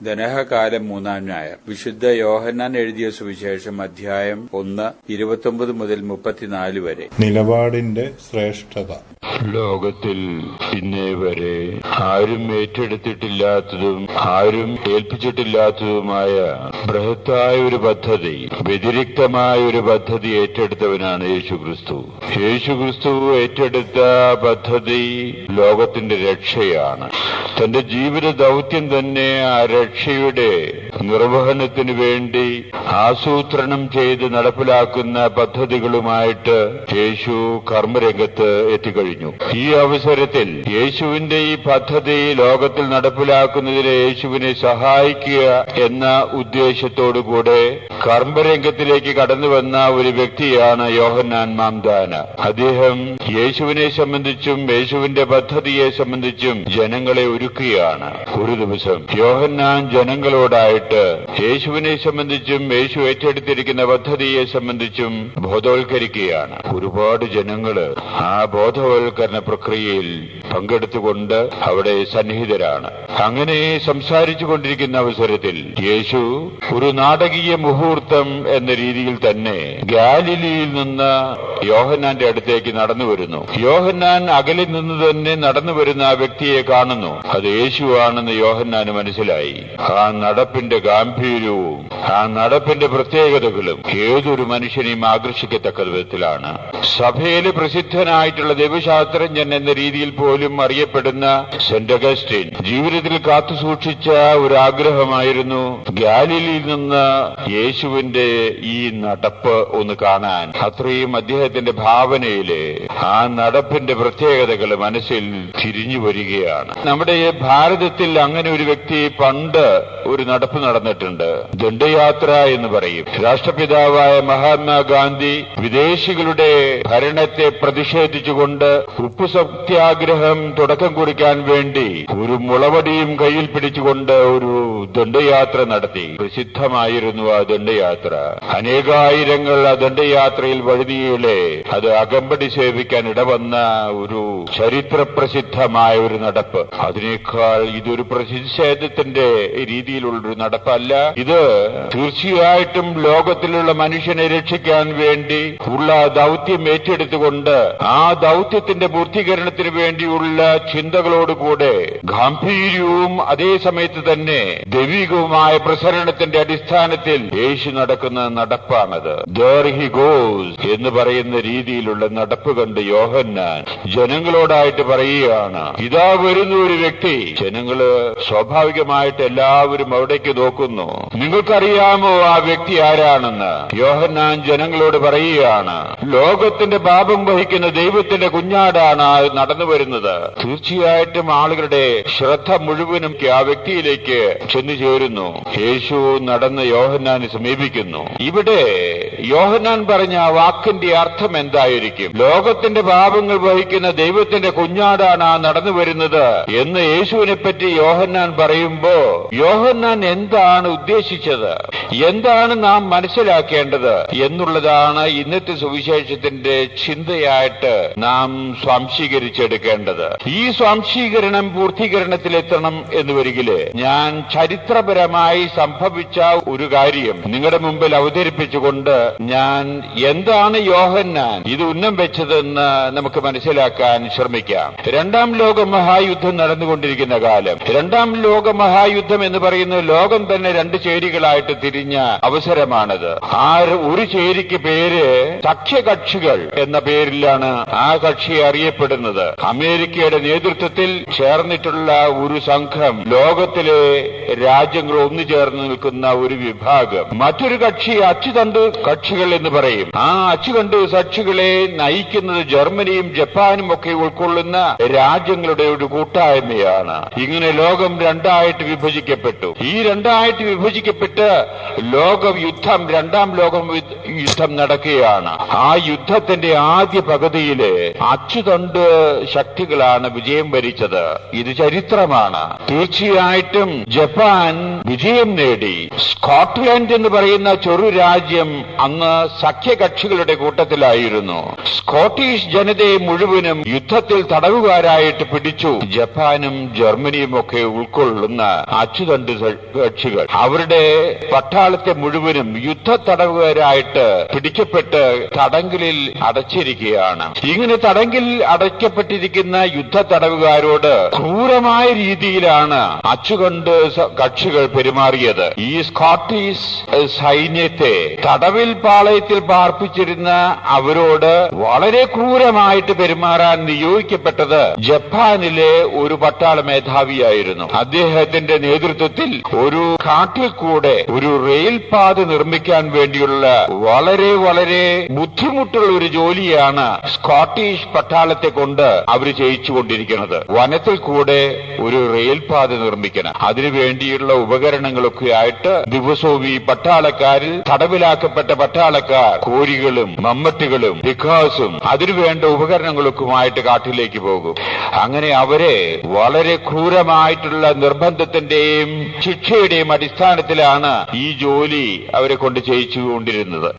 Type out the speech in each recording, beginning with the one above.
ദനഹകാലം 3-ാം ഞായർ. വിശുദ്ധ യോഹന്നാൻ എഴുതിയ സുവിശേഷം അധ്യായം 1 29 മുതൽ 34 വരെ. നിലപാടിന്റെ ശ്രേഷ്ഠത. ലോകത്തിൽ ഇന്നേ വരെ ആരും ഏറ്റെടുത്തിട്ടില്ലാത്തതും ആരും ഏൽപ്പിച്ചിട്ടില്ലാത്തതുമായ ബൃഹത്തായ ഒരു പദ്ധതി, വ്യതിരിക്തമായ ഒരു പദ്ധതി ഏറ്റെടുത്തവനാണ് യേശുക്രിസ്തു. യേശുക്രിസ്തു ഏറ്റെടുത്ത പദ്ധതി ലോകത്തിന്റെ രക്ഷയാണ്. തന്റെ ജീവിത ദൗത്യം തന്നെ ആ രക്ഷയുടെ നിർവഹണത്തിനു വേണ്ടി ആസൂത്രണം ചെയ്ത് നടപ്പിലാക്കുന്ന പദ്ധതികളുമായിട്ട് യേശു കർമ്മരംഗത്ത് എത്തിക്കഴിഞ്ഞു. ഈ അവസരത്തിൽ യേശുവിന്റെ ഈ പദ്ധതി ലോകത്തിൽ നടപ്പിലാക്കുന്നതിന് യേശുവിനെ സഹായിക്കുക എന്ന ഉദ്ദേശത്തോടുകൂടെ കർമ്മരംഗത്തിലേക്ക് കടന്നുവന്ന ഒരു വ്യക്തിയാണ് യോഹന്നാൻ മാംദാന. അദ്ദേഹം യേശുവിനെ സംബന്ധിച്ചും യേശുവിന്റെ പദ്ധതിയെ സംബന്ധിച്ചും ജനങ്ങളെ ഒരുക്കുകയാണ്. ഒരു ദിവസം യോഹന്നാൻ ജനങ്ങളോടായിട്ട് യേശുവിനെ സംബന്ധിച്ചും യേശു ഏറ്റെടുത്തിരിക്കുന്ന പദ്ധതിയെ സംബന്ധിച്ചും ബോധവൽക്കരിക്കുകയാണ്. ഒരുപാട് ജനങ്ങള് ആ ബോധവൽക്കരണ പ്രക്രിയയിൽ പങ്കെടുത്തുകൊണ്ട് അവിടെ സന്നിഹിതരാണ്. അങ്ങനെ സംസാരിച്ചു കൊണ്ടിരിക്കുന്ന അവസരത്തിൽ യേശു ഒരു നാടകീയ മുഹൂർത്തം എന്ന രീതിയിൽ തന്നെ ഗാലിലിയിൽ നിന്ന് യോഹന്നാന്റെ അടുത്തേക്ക് നടന്നു വരുന്നു. യോഹന്നാൻ അകലിൽ നിന്ന് തന്നെ നടന്നു വരുന്ന ആ വ്യക്തിയെ കാണുന്നു. അത് യേശുവാണെന്ന് യോഹന്നാന് മനസ്സിലായി. ആ നടപ്പിന്റെ ഗാംഭീര്യവും ആ നടപ്പിന്റെ പ്രത്യേകതകളും ഏതൊരു മനുഷ്യനെയും ആകർഷിക്കത്തക്ക വിധത്തിലാണ്. സഭയില് പ്രസിദ്ധനായിട്ടുള്ള ദൈവശാസ്ത്രജ്ഞൻ എന്ന രീതിയിൽ പോലും അറിയപ്പെടുന്ന സെന്റ് അഗസ്റ്റിൻ ജീവിതത്തിൽ കാത്തുസൂക്ഷിച്ച ഒരു ആഗ്രഹമായിരുന്നു ഗാലിലിയിൽ നിന്ന് യേശുവിന്റെ ഈ നടപ്പ് ഒന്ന് കാണാൻ. അത്രയും അദ്ദേഹത്തിന്റെ ഭാവനയില് ആ നടപ്പിന്റെ പ്രത്യേകതകൾ മനസ്സിൽ തിരിഞ്ഞു വരികയാണ്. നമ്മുടെ ഭാരതത്തിൽ അങ്ങനെ ഒരു വ്യക്തി പണ്ട് ഒരു നടപ്പ് നടന്നിട്ടുണ്ട്. ദണ്ഡയാത്ര എന്ന് പറയും. രാഷ്ട്രപിതാവായ മഹാത്മാഗാന്ധി വിദേശികളുടെ ഭരണത്തെ പ്രതിഷേധിച്ചുകൊണ്ട് ഉപ്പു സത്യാഗ്രഹം തുടക്കം കുറിക്കാൻ വേണ്ടി ഒരു മുളവടിയും കയ്യിൽ പിടിച്ചുകൊണ്ട് ഒരു ദണ്ഡയാത്ര നടത്തി. പ്രസിദ്ധമായിരുന്നു ആ ദണ്ഡയാത്ര. അനേകായിരങ്ങൾ ആ ദണ്ഡയാത്രയിൽ വഴുതിയിലെ അത് അകമ്പടി സേവിക്കാൻ ഇടവന്ന ഒരു ചരിത്രപ്രസിദ്ധമായ ഒരു നടപ്പ്. അതിനേക്കാൾ ഇതൊരു പ്രതിഷേധത്തിന്റെ രീതിയിലുള്ളൊരു നടപ്പല്ല. ഇത് തീർച്ചയായിട്ടും ലോകത്തിലുള്ള മനുഷ്യനെ രക്ഷിക്കാൻ വേണ്ടി ഉള്ള ദൗത്യം ഏറ്റെടുത്തുകൊണ്ട് ആ ദൗത്യത്തിന്റെ പൂർത്തീകരണത്തിന് വേണ്ടിയുള്ള ചിന്തകളോടുകൂടെ ഗാംഭീര്യവും അതേ സമയത്ത് തന്നെ ദൈവികവുമായ പ്രസരണത്തിന്റെ അടിസ്ഥാനത്തിൽ യേശു നടക്കുന്ന നടപ്പാണത്. There he goes എന്ന് പറയുന്ന രീതിയിലുള്ള നടപ്പ് കണ്ട് യോഹന്നാൻ ജനങ്ങളോടായിട്ട് പറയുകയാണ്, ഇതാ വരുന്ന ഒരു വ്യക്തി. ജനങ്ങള് സ്വാഭാവികമായിട്ട് എല്ലാവരും അവിടേക്ക് നോക്കുന്നു. നിങ്ങൾക്കറിയാമോ ആ വ്യക്തി ആരാണെന്ന്? യോഹന്നാൻ ജനങ്ങളോട് പറയുകയാണ്, ലോകത്തിന്റെ പാപം വഹിക്കുന്ന ദൈവത്തിന്റെ കുഞ്ഞാടാണ് നടന്നു വരുന്നത്. തീർച്ചയായിട്ടും ആളുകളുടെ ശ്രദ്ധ മുഴുവനും ആ വ്യക്തിയിലേക്ക് ചെന്നു ചേരുന്നു. യേശു നടന്ന് യോഹന്നാനെ സമീപിക്കുന്നു. ഇവിടെ യോഹന്നാൻ പറഞ്ഞ ആ വാക്കിന്റെ അർത്ഥം എന്തായിരിക്കും? ലോകത്തിന്റെ പാപങ്ങൾ വഹിക്കുന്ന ദൈവത്തിന്റെ കുഞ്ഞാടാണ് നടന്നു വരുന്നത് എന്ന് യേശുവിനെ പറ്റി യോഹന്നാൻ പറയുമ്പോ യോഹന്നാൻ എന്താണ് ഉദ്ദേശിച്ചത്, എന്താണ് നാം മനസ്സിലാക്കേണ്ടത് എന്നുള്ളതാണ് ഇന്നത്തെ സുവിശേഷത്തിന്റെ ചിന്തയായിട്ട് നാം സ്വാംശീകരിച്ചെടുക്കേണ്ടത്. ഈ സ്വാംശീകരണം പൂർത്തീകരണത്തിലെത്തണം എന്ന് വരികില് ഞാൻ ചരിത്രപരമായി സംഭവിച്ച ഒരു കാര്യം നിങ്ങളുടെ മുമ്പിൽ അവതരിപ്പിച്ചുകൊണ്ട് ഞാൻ എന്താണ് യോഹന്നാൻ ഇത് ഉന്നം വെച്ചതെന്ന് നമുക്ക് മനസ്സിലാക്കാൻ ശ്രമിക്കാം. രണ്ടാം ലോക മഹായുദ്ധം നടന്നുകൊണ്ടിരിക്കുന്ന കാലം. രണ്ടാം ലോക മഹായുദ്ധം എന്ന് പറയുന്ന ലോകം തന്നെ രണ്ട് ചേരികളായിട്ട് തിരിഞ്ഞ അവസരമാണത്. ആ ഒരു ചേരിക്ക് പേര് സഖ്യകക്ഷികൾ എന്ന പേരിലാണ് ആ കക്ഷി അറിയപ്പെടുന്നത്. അമേരിക്കയുടെ നേതൃത്വത്തിൽ ചേർന്നിട്ടുള്ള ഒരു സംഘം, ലോകത്തിലെ രാജ്യങ്ങൾ ഒന്നുചേർന്ന് നിൽക്കുന്ന ഒരു വിഭാഗം. മറ്റൊരു കക്ഷി അച്ചുതണ്ട് കക്ഷികൾ എന്ന് പറയും. ആ അച്ചുതണ്ട് കക്ഷികളെ നയിക്കുന്നത് ജർമ്മനിയും ജപ്പാനും ഒക്കെ ഉൾക്കൊള്ളുന്ന രാജ്യങ്ങളുടെ ഒരു കൂട്ടായ്മയാണ്. ഇങ്ങനെ ലോകം രണ്ടായിട്ട് വിഭജിക്കപ്പെട്ടു. ഈ രണ്ടായിട്ട് വിഭജിക്കപ്പെട്ട് രണ്ടാം ലോകം യുദ്ധം നടക്കുകയാണ്. ആ യുദ്ധത്തിന്റെ ആദ്യ പകുതിയില് അച്ചുതണ്ട് ശക്തികളാണ് വിജയം വരിച്ചത്. ഇത് ചരിത്രമാണ്. തീർച്ചയായിട്ടും ജപ്പാൻ വിജയം നേടി. സ്കോട്ട്ലൻഡ് എന്ന് പറയുന്ന ചെറു രാജ്യം അന്ന് സഖ്യകക്ഷികളുടെ കൂട്ടത്തിലായിരുന്നു. സ്കോട്ടിഷ് ജനതയെ മുഴുവനും യുദ്ധത്തിൽ തടവുകാരായിട്ട് പിടിച്ചു. ജപ്പാനും ജർമ്മനിയും ഒക്കെ ഉൾക്കൊള്ളുന്ന അച്ചുതണ്ട് സഖ്യകക്ഷികൾ അവരുടെ പട്ടാളത്തെ മുഴുവനും യുദ്ധ തടവുകാരായിട്ട് പിടിക്കപ്പെട്ട് തടങ്കലിൽ അടച്ചിരിക്കുകയാണ്. ഇങ്ങനെ തടങ്കിൽ അടയ്ക്കപ്പെട്ടിരിക്കുന്ന യുദ്ധ തടവുകാരോട് ക്രൂരമായ രീതിയിലാണ് അച്ചുകണ്ട് കക്ഷികൾ പെരുമാറിയത്. ഈ സ്കോട്ടിഷ് സൈന്യത്തെ തടവിൽ പാളയത്തിൽ പാർപ്പിച്ചിരുന്ന അവരോട് വളരെ ക്രൂരമായിട്ട് പെരുമാറാൻ നിയോഗിക്കപ്പെട്ടത് ജപ്പാനിലെ ഒരു പട്ടാള മേധാവിയായിരുന്നു. അദ്ദേഹത്തിന്റെ നേതൃത്വത്തിൽ ഒരു കാട്ടിൽ കൂടെ ഒരു റെയിൽ പാത നിർമ്മിക്കാൻ വേണ്ടിയുള്ള വളരെ വളരെ ബുദ്ധിമുട്ടുള്ള ഒരു ജോലിയാണ് സ്കോട്ടിഷ് പട്ടാളത്തെ കൊണ്ട് അവർ ചെയ്യിച്ചുകൊണ്ടിരിക്കുന്നത്. വനത്തിൽ കൂടെ ഒരു റെയിൽ പാത നിർമ്മിക്കണം. അതിനുവേണ്ടിയുള്ള ഉപകരണങ്ങളൊക്കെ ആയിട്ട് ദിവസവും ഈ പട്ടാളക്കാരിൽ തടവിലാക്കപ്പെട്ട പട്ടാളക്കാർ കോരികളും മമ്മട്ടുകളും വികാസും അതിനുവേണ്ട ഉപകരണങ്ങളൊക്കെയുമായിട്ട് കാട്ടിലേക്ക് പോകും. അങ്ങനെ അവരെ വളരെ ക്രൂരമായിട്ടുള്ള നിർബന്ധത്തിന്റെയും ശിക്ഷയുടെയും അടിസ്ഥാനത്തിലാണ് ഈ ജോലി അവരെ കൊണ്ട് ചെയ്യിച്ചുകൊണ്ടിരുന്നത്.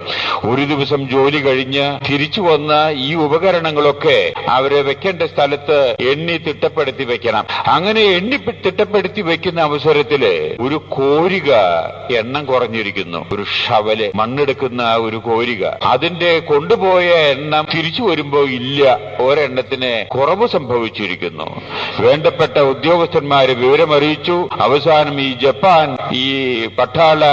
ഒരു ദിവസം ജോലി കഴിഞ്ഞ് തിരിച്ചു വന്ന് ഈ ഉപകരണങ്ങളൊക്കെ അവരെ വെക്കേണ്ട സ്ഥലത്ത് എണ്ണി തിട്ടപ്പെടുത്തി വെക്കണം. അങ്ങനെ എണ്ണി തിട്ടപ്പെടുത്തി വെക്കുന്ന അവസരത്തില് ഒരു കോരിക എണ്ണം കുറഞ്ഞിരിക്കുന്നു. ഒരു ഷവല് മണ്ണെടുക്കുന്ന ഒരു കോരിക അതിന്റെ കൊണ്ടുപോയ എണ്ണം തിരിച്ചു വരുമ്പോ ഇല്ല, ഒരെണ്ണത്തിന് കുറവ് സംഭവിച്ചിരിക്കുന്നു. വേണ്ടപ്പെട്ട ഉദ്യോഗസ്ഥന്മാരെ വിവരമറിയിച്ചു. അവസാനം ഈ ജപ്പാൻ ഈ പട്ടാള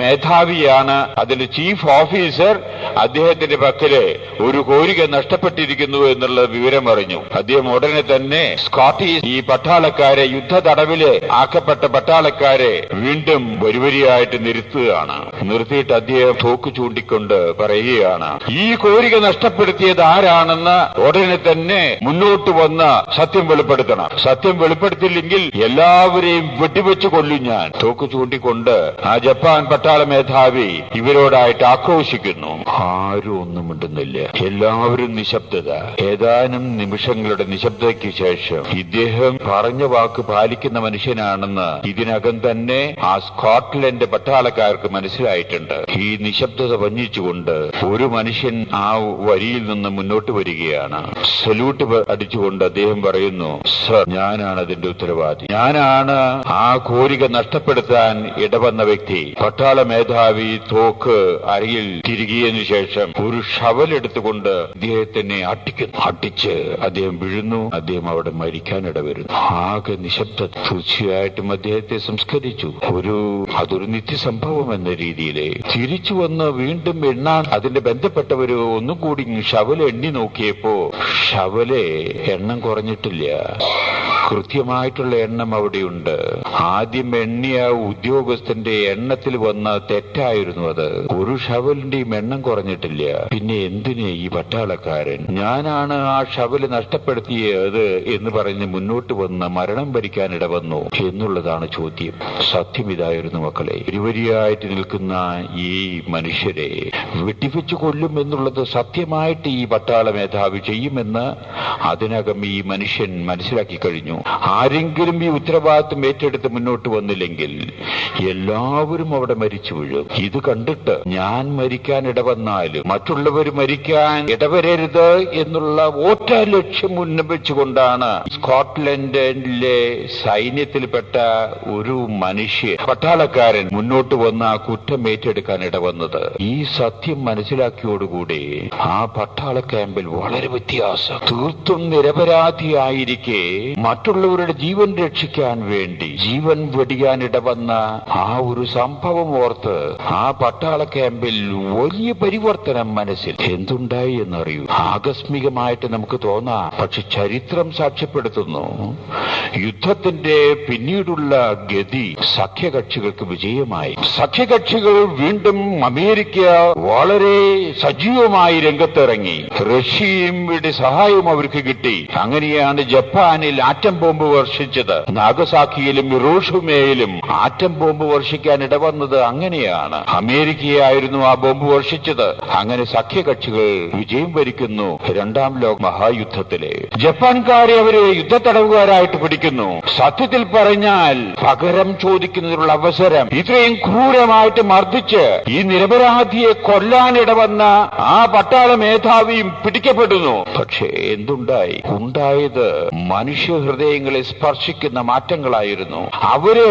മേധാവിയാണ് അതിന്റെ ചീഫ് ഓഫീസർ, അദ്ദേഹത്തിന്റെ പക്കല് ഒരു കോരിക നഷ്ടപ്പെട്ടിരിക്കുന്നു എന്നുള്ള വിവരം അറിഞ്ഞു. അദ്ദേഹം ഉടനെ തന്നെ സ്കോട്ടിഷ് ഈ പട്ടാളക്കാരെ യുദ്ധ തടവില് ആക്കപ്പെട്ട പട്ടാളക്കാരെ വീണ്ടും വരിവരിയായിട്ട് നിർത്തുകയാണ്. നിർത്തിയിട്ട് അദ്ദേഹം തോക്ക് ചൂണ്ടിക്കൊണ്ട് പറയുകയാണ്, ഈ കോരിക നഷ്ടപ്പെടുത്തിയത് ആരാണെന്ന് ഉടനെ തന്നെ മുന്നോട്ട് വന്ന് സത്യം വെളിപ്പെടുത്തണം. സത്യം വെളിപ്പെടുത്തില്ലെങ്കിൽ എല്ലാവരെയും വെടിവെച്ച് കൊല്ലും ഞാൻ. തോക്ക് ചൂണ്ടിക്കൊണ്ട് ആ ജപ്പാൻ പട്ടാള മേധാവി ഇവരോടായിട്ട് ആക്രോശിക്കുന്നു. ആരും ഒന്നും മിണ്ടുന്നില്ല, എല്ലാവരും നിശബ്ദത. ഏതാനും നിമിഷങ്ങളുടെ നിശബ്ദതയ്ക്ക് ശേഷം ഇദ്ദേഹം പറഞ്ഞ വാക്ക് പാലിക്കുന്ന മനുഷ്യനാണെന്ന് ഇതിനകം തന്നെ ആ സ്കോട്ട്ലൻഡ് പട്ടാളക്കാർക്ക് മനസ്സിലായിട്ടുണ്ട്. ഈ നിശബ്ദത വഞ്ഞിച്ചുകൊണ്ട് ഒരു മനുഷ്യൻ ആ വരിയിൽ നിന്ന് മുന്നോട്ട് വരികയാണ്. സല്യൂട്ട് അടിച്ചുകൊണ്ട് അദ്ദേഹം പറയുന്നു, സർ, ഞാനാണ് അതിന്റെ ഉത്തരവാദി. ഞാനാണ് ആ കോരിക നഷ്ടപ്പെടുത്താൻ ഇടവന്ന വ്യക്തി. പട്ടാള മേധാവി തോക്ക് അരയിൽ തിരികിയതിനു ശേഷം ഒരു ഷവൽ എടുത്തുകൊണ്ട് അദ്ദേഹത്തിനെ അടിച്ച് അദ്ദേഹം വീഴുന്നു. അദ്ദേഹം അവിടെ മരിക്കാനിടവരുന്നു. ആകെ നിശബ്ദത. തീർച്ചയായിട്ടും അദ്ദേഹത്തെ സംസ്കരിച്ചു. അതൊരു നിത്യസംഭവം എന്ന രീതിയിൽ തിരിച്ചു വന്ന് വീണ്ടും എണ്ണാൻ അതിന്റെ ബന്ധപ്പെട്ടവര് ഒന്നും കൂടി ഷവല് എണ്ണി നോക്കിയപ്പോ ഷവല് എണ്ണം കുറഞ്ഞിട്ടില്ല. കൃത്യമായിട്ടുള്ള എണ്ണം അവിടെയുണ്ട്. ആദ്യം എണ്ണിയ ഉദ്യോഗസ്ഥന്റെ എണ്ണത്തിൽ വന്ന തെറ്റായിരുന്നു അത്. ഒരു ഷവലിന്റെയും എണ്ണം കുറഞ്ഞിട്ടില്ല. പിന്നെ എന്തിന് ഈ പട്ടാളക്കാരൻ ഞാനാണ് ആ ഷവല് നഷ്ടപ്പെടുത്തിയത് എന്ന് പറഞ്ഞ് മുന്നോട്ട് വന്ന് മരണം വരിക്കാനിട വന്നു എന്നുള്ളതാണ് ചോദ്യം. സത്യം ഇതായിരുന്നു മക്കളെ. ഇരുവരിയായിട്ട് നിൽക്കുന്ന ഈ മനുഷ്യരെ വെട്ടിവെച്ചു കൊല്ലും എന്നുള്ളത് സത്യമായിട്ട് ഈ പട്ടാള മേധാവി ചെയ്യുമെന്ന് അതിനകം ഈ മനുഷ്യൻ മനസ്സിലാക്കി കഴിഞ്ഞു. ആരെങ്കിലും ഈ ഉത്തരവാദിത്വം ഏറ്റെടുത്ത് മുന്നോട്ട് വന്നില്ലെങ്കിൽ എല്ലാവരും അവിടെ മരിച്ചു വീഴും. ഇത് കണ്ടിട്ട് ഞാൻ മരിക്കാൻ ഇടവന്നാലും മറ്റുള്ളവർ മരിക്കാൻ ഇടവരരുത് എന്നുള്ള ഒറ്റ ലക്ഷ്യം മുന്നിൽ വെച്ചുകൊണ്ടാണ് സ്കോട്ട്ലൻഡിലെ സൈന്യത്തിൽപ്പെട്ട ഒരു മനുഷ്യൻ പട്ടാളക്കാരൻ മുന്നോട്ട് വന്ന് ആ കുറ്റം ഏറ്റെടുക്കാൻ ഇടവന്നത്. ഈ സത്യം മനസ്സിലാക്കിയോടുകൂടി ആ പട്ടാള ക്യാമ്പിൽ വളരെ വ്യത്യാസം. തീർത്തും നിരപരാധിയായിരിക്കെ മറ്റുള്ളവരുടെ ജീവൻ രക്ഷിക്കാൻ വേണ്ടി ജീവൻ വെടിയാൻ ഇടവന്ന ആ ഒരു സംഭവം ഓർത്ത് ആ പട്ടാള ക്യാമ്പിൽ വലിയ പരിവർത്തനം മനസ്സിൽ എന്തുണ്ടായി എന്നറിയൂ. ആകസ്മികമായിട്ട് നമുക്ക് തോന്നാം, പക്ഷെ ചരിത്രം സാക്ഷ്യപ്പെടുത്തുന്നു യുദ്ധത്തിന്റെ പിന്നീടുള്ള ഗതി സഖ്യകക്ഷികൾക്ക് വിജയമായി. സഖ്യകക്ഷികൾ വീണ്ടും അമേരിക്ക വളരെ സജീവമായി രംഗത്തിറങ്ങി. റഷ്യയുടെ സഹായവും അവർക്ക് കിട്ടി. അങ്ങനെയാണ് ജപ്പാനിൽ ആറ്റം ബോംബ് വർഷിച്ചത്. നാഗസാക്കിയിലും ഹിരോഷിമയിലും ആറ്റം ബോംബ് വർഷിക്കാൻ ഇടവന്നത് അങ്ങനെയാണ്. അമേരിക്കയായിരുന്നു ആ ബോംബ് വർഷിച്ചത്. അങ്ങനെ സഖ്യകക്ഷികൾ വിജയം വരിക്കുന്നു. രണ്ടാം ലോക മഹായുദ്ധത്തിലെ ജപ്പാൻകാരെ അവരെ യുദ്ധത്തടവുകാരായിട്ട് പിടിക്കുന്നു. സത്യത്തിൽ പറഞ്ഞാൽ പകരം ചോദിക്കുന്നതിനുള്ള അവസരം ഇത്രയും ക്രൂരമായിട്ട് മർദ്ദിച്ച് ഈ നിരപരാധിയെ കൊല്ലാനിടവന്ന ആ പട്ടാള മേധാവിയും പിടിക്കപ്പെടുന്നു. പക്ഷേ എന്തുണ്ടായത്? മനുഷ്യഹൃദയ ഹൃദയങ്ങളെ സ്പർശിക്കുന്ന മാറ്റങ്ങളായിരുന്നു. അവര്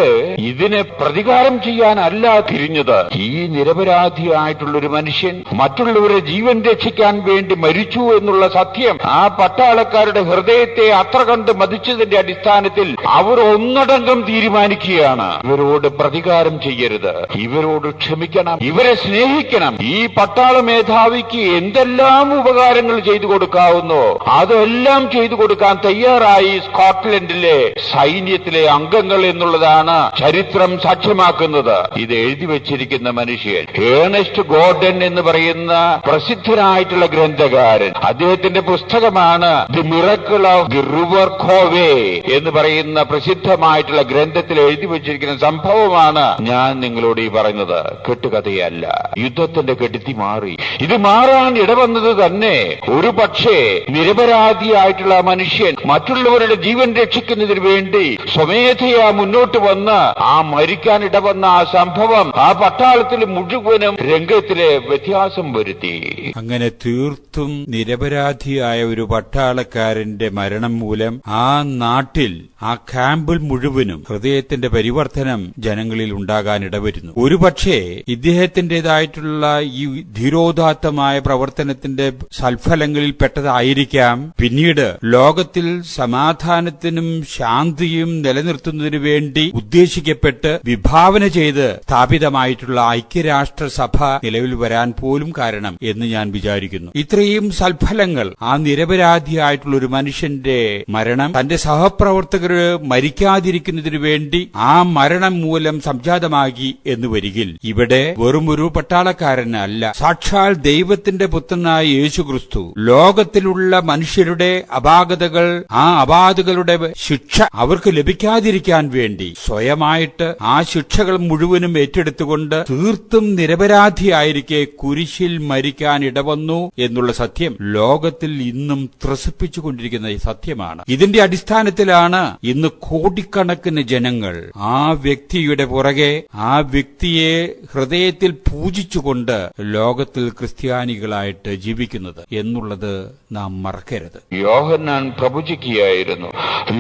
ഇതിനെ പ്രതികാരം ചെയ്യാനല്ല തിരിഞ്ഞത്. ഈ നിരപരാധിയായിട്ടുള്ള ഒരു മനുഷ്യൻ മറ്റുള്ളവരെ ജീവൻ രക്ഷിക്കാൻ വേണ്ടി മരിച്ചു എന്നുള്ള സത്യം ആ പട്ടാളക്കാരുടെ ഹൃദയത്തെ അത്ര കണ്ട് മതിച്ചതിന്റെ അടിസ്ഥാനത്തിൽ അവർ ഒന്നടങ്കം തീരുമാനിക്കുകയാണ്, ഇവരോട് പ്രതികാരം ചെയ്യരുത്, ഇവരോട് ക്ഷമിക്കണം, ഇവരെ സ്നേഹിക്കണം. ഈ പട്ടാള മേധാവിക്ക് എന്തെല്ലാം ഉപകാരങ്ങൾ ചെയ്തു കൊടുക്കാവുന്നോ അതെല്ലാം ചെയ്തു കൊടുക്കാൻ തയ്യാറായി സ്കോട്ട്ലൻഡിലെ സൈന്യത്തിലെ അംഗങ്ങൾ എന്നുള്ളതാണ് ചരിത്രം സാക്ഷ്യമാക്കുന്നത്. ഇത് എഴുതി വച്ചിരിക്കുന്ന മനുഷ്യൻ ഏണസ്റ്റ് ഗോർഡൻ എന്ന് പറയുന്ന പ്രസിദ്ധനായിട്ടുള്ള ഗ്രന്ഥകാരൻ. അദ്ദേഹത്തിന്റെ പുസ്തകമാണ് the miracle of the river Covey എന്ന് പറയുന്ന പ്രസിദ്ധമായിട്ടുള്ള ഗ്രന്ഥത്തിൽ എഴുതി വച്ചിരിക്കുന്ന സംഭവമാണ് ഞാൻ നിങ്ങളോട് ഈ പറയുന്നത്. കെട്ടുകഥയല്ല, യുദ്ധത്തിന്റെ കെടുത്തി മാറി. ഇത് മാറാൻ ഇടവന്നത് തന്നെ ഒരു പക്ഷേ നിരപരാധിയായിട്ടുള്ള മനുഷ്യൻ മറ്റുള്ളവരുടെ ജീവൻ രക്ഷിക്കുന്നതിന് വേണ്ടി സ്വമേധയാ മുന്നോട്ട് വന്ന് ആ മരിക്കാൻ ഇടവന്ന ആ സംഭവം ആ പട്ടാളത്തിൽ മുഴുവനും രംഗത്തിലെ വ്യത്യാസം വരുത്തി. അങ്ങനെ തീർത്തും നിരപരാധിയായ ഒരു പട്ടാളക്കാരന്റെ മരണം മൂലം ആ നാട്ടിൽ, ആ ക്യാമ്പിൽ മുഴുവനും ഹൃദയത്തിന്റെ പരിവർത്തനം ജനങ്ങളിൽ ഉണ്ടാകാൻ ഇടവരുന്നു. ഒരുപക്ഷേ ഇദ്ദേഹത്തിന്റേതായിട്ടുള്ള ഈ ധീരോദാത്തമായ പ്രവർത്തനത്തിന്റെ സൽഫലങ്ങളിൽ പെട്ടതായിരിക്കാം പിന്നീട് ലോകത്തിൽ സമാധാനത്തിനും ശാന്തിയും നിലനിർത്തുന്നതിനു വേണ്ടി ഉദ്ദേശിക്കപ്പെട്ട് വിഭാവന ചെയ്ത് സ്ഥാപിതമായിട്ടുള്ള ഐക്യരാഷ്ട്രസഭ നിലവിൽ വരാൻ പോലും കാരണം എന്ന് ഞാൻ വിചാരിക്കുന്നു. ഇത്രയും സൽഫലങ്ങൾ ആ നിരപരാധിയായിട്ടുള്ള ഒരു മനുഷ്യന്റെ മരണം തന്റെ സഹപ്രവർത്തകർ മരിക്കാതിരിക്കുന്നതിനു വേണ്ടി ആ മരണം മൂലം സംജാതമാക്കി എന്ന് വരികിൽ ഇവിടെ വെറുമൊരു പട്ടാളക്കാരനല്ല, സാക്ഷാൽ ദൈവത്തിന്റെ പുത്രനായ യേശുക്രിസ്തു ലോകത്തിലുള്ള മനുഷ്യരുടെ അപാകതകൾ, ആ അപാകതകളുടെ ശിക്ഷ അവർക്ക് ലഭിക്കാതിരിക്കാൻ വേണ്ടി സ്വയമായിട്ട് ആ ശിക്ഷകൾ മുഴുവനും ഏറ്റെടുത്തുകൊണ്ട് തീർത്തും നിരപരാധിയായിരിക്കെ കുരിശിൽ മരിക്കാൻ ഇടവന്നു എന്നുള്ള സത്യം ലോകത്തിൽ ഇന്നും ത്രസിപ്പിച്ചുകൊണ്ടിരിക്കുന്ന സത്യമാണ്. ഇതിന്റെ അടിസ്ഥാനത്തിലാണ് ഇന്ന് കോടിക്കണക്കിന് ജനങ്ങൾ ആ വ്യക്തിയുടെ പുറകെ, ആ വ്യക്തിയെ ഹൃദയത്തിൽ പൂജിച്ചുകൊണ്ട് ലോകത്തിൽ ക്രിസ്ത്യാനികളായിട്ട് ജീവിക്കുന്നത് എന്നുള്ളത് നാം മറക്കരുത്. യോഹന്നാൻ പ്രവചിക്കുകയായിരുന്നു,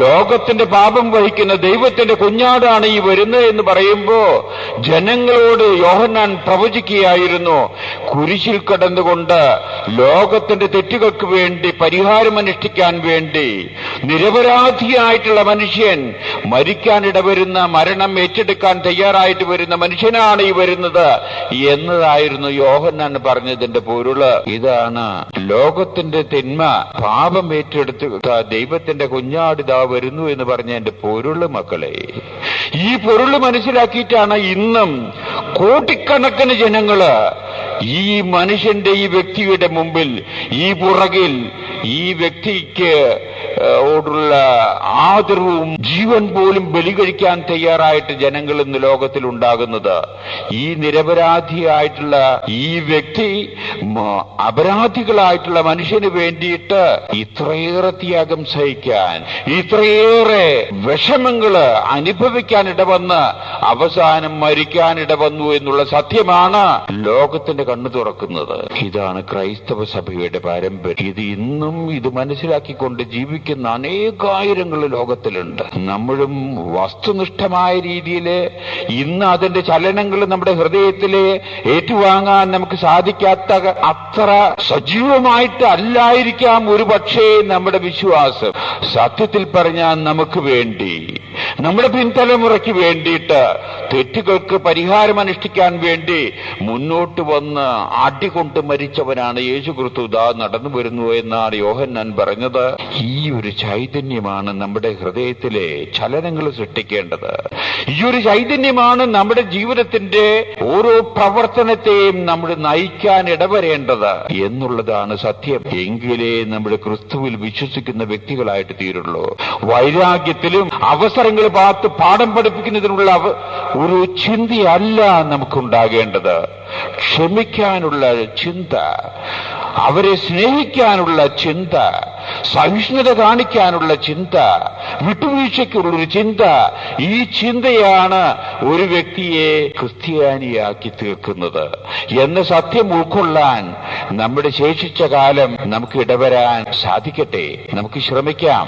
ലോകത്തിന്റെ പാപം വഹിക്കുന്ന ദൈവത്തിന്റെ കുഞ്ഞാടാണ് ഈ വരുന്നത് എന്ന് പറയുമ്പോ ജനങ്ങളോട് യോഹന്നാൻ പ്രവചിക്കുകയായിരുന്നു, കുരിശിൽ കടന്നുകൊണ്ട് ലോകത്തിന്റെ തെറ്റുകൾക്ക് വേണ്ടി പരിഹാരമനുഷ്ഠിക്കാൻ വേണ്ടി നിരപരാധിയായിട്ടുള്ള മനുഷ്യൻ മരിക്കാനിടവരുന്ന, മരണം ഏറ്റെടുക്കാൻ തയ്യാറായിട്ട് വരുന്ന മനുഷ്യനാണ് ഈ വരുന്നത് എന്നതായിരുന്നു യോഹന്നാൻ പറഞ്ഞതിന്റെ പൊരുള്. ഇതാണ് ലോകത്തിന്റെ തിന്മ, പാപം ഏറ്റെടുത്ത ദൈവത്തിന്റെ കുഞ്ഞാടിതാ വരുന്നു എന്ന് പറഞ്ഞ എന്റെ പൊരുള്. മക്കളെ, ഈ പൊരുള് മനസ്സിലാക്കിയിട്ടാണ് ഇന്നും കോടിക്കണക്കിന് ജനങ്ങള് ഈ മനുഷ്യന്റെ, ഈ വ്യക്തിയുടെ മുമ്പിൽ, ഈ പുറകിൽ ഈ വ്യക്തിക്ക് ഓടുള്ള ആദരവും ജീവൻ പോലും ബലി കഴിക്കാൻ തയ്യാറായിട്ട് ജനങ്ങൾ ഇന്ന് ലോകത്തിൽ ഉണ്ടാകുന്നത്. ഈ നിരപരാധിയായിട്ടുള്ള ഈ വ്യക്തി അപരാധികളായിട്ടുള്ള മനുഷ്യന് വേണ്ടിയിട്ട് ഇത്രയേറെ ത്യാഗം സഹിക്കാൻ, ഇത്രയേറെ വിഷമങ്ങള് അനുഭവിക്കാൻ ഇടവന്ന് അവസാനം മരിക്കാൻ ഇടവന്നു എന്നുള്ള സത്യമാണ് ലോകത്തിന്റെ കണ്ണു തുറക്കുന്നത്. ഇതാണ് ക്രൈസ്തവ സഭയുടെ പാരമ്പര്യം. ഇത് ഇന്നും ഇത് മനസ്സിലാക്കിക്കൊണ്ട് ജീവിക്കുന്ന അനേകായിരങ്ങൾ ലോകത്തിലുണ്ട്. നമ്മളും വസ്തുനിഷ്ഠമായ രീതിയിൽ ഇന്ന് അതിന്റെ ചലനങ്ങൾ നമ്മുടെ ഹൃദയത്തിലെ ഏറ്റുവാങ്ങാൻ നമുക്ക് സാധിക്കാത്ത അത്ര സജീവമായിട്ട് അല്ലായിരിക്കാം ഒരു പക്ഷേ നമ്മുടെ വിശ്വാസം. സത്യത്തിൽ പറഞ്ഞാൽ നമുക്ക് വേണ്ടി, നമ്മുടെ പിൻതലമുറയ്ക്ക് വേണ്ടിയിട്ട് തെറ്റുകൾക്ക് പരിഹാരം അനുഷ്ഠിക്കാൻ വേണ്ടി മുന്നോട്ട് വന്ന് അടികൊണ്ട് മരിച്ചവനാണ് യേശുക്രിസ്തു. ദാ നടന്നു വരുന്നു എന്നാണ് യോഹന്നാൻ പറഞ്ഞത്. ഈ ഒരു ചൈതന്യമാണ് നമ്മുടെ ഹൃദയത്തിലെ ചലനങ്ങൾ സൃഷ്ടിക്കേണ്ടത്. ഈ ഒരു ചൈതന്യമാണ് നമ്മുടെ ജീവിതത്തിന്റെ ഓരോ പ്രവർത്തനത്തെയും നമ്മൾ നയിക്കാൻ ഇടവരേണ്ടത് എന്നുള്ളതാണ് സത്യം. എങ്കിലേ നമ്മുടെ ക്രിസ്തുവിൽ വിശ്വസിക്കുന്ന വ്യക്തികളായിട്ട് തീരുള്ളൂ. വൈരാഗ്യത്തിലും അവസരങ്ങൾ പാത്ത് പാഠം പഠിപ്പിക്കുന്നതിനുള്ള ഒരു ചിന്തയല്ല നമുക്കുണ്ടാകേണ്ടത്. ക്ഷമിക്കാനുള്ള ചിന്ത, അവരെ സ്നേഹിക്കാനുള്ള ചിന്ത, സഹിഷ്ണുത കാണിക്കാനുള്ള ചിന്ത, വിട്ടുവീഴ്ചയ്ക്കുള്ളൊരു ചിന്ത, ഈ ചിന്തയാണ് ഒരു വ്യക്തിയെ ക്രിസ്ത്യാനിയാക്കി തീർക്കുന്നത് എന്ന സത്യം ഉൾക്കൊള്ളാൻ നമ്മുടെ ശേഷിച്ച കാലം നമുക്ക് ഇടവരാൻ സാധിക്കട്ടെ. നമുക്ക് ശ്രമിക്കാം.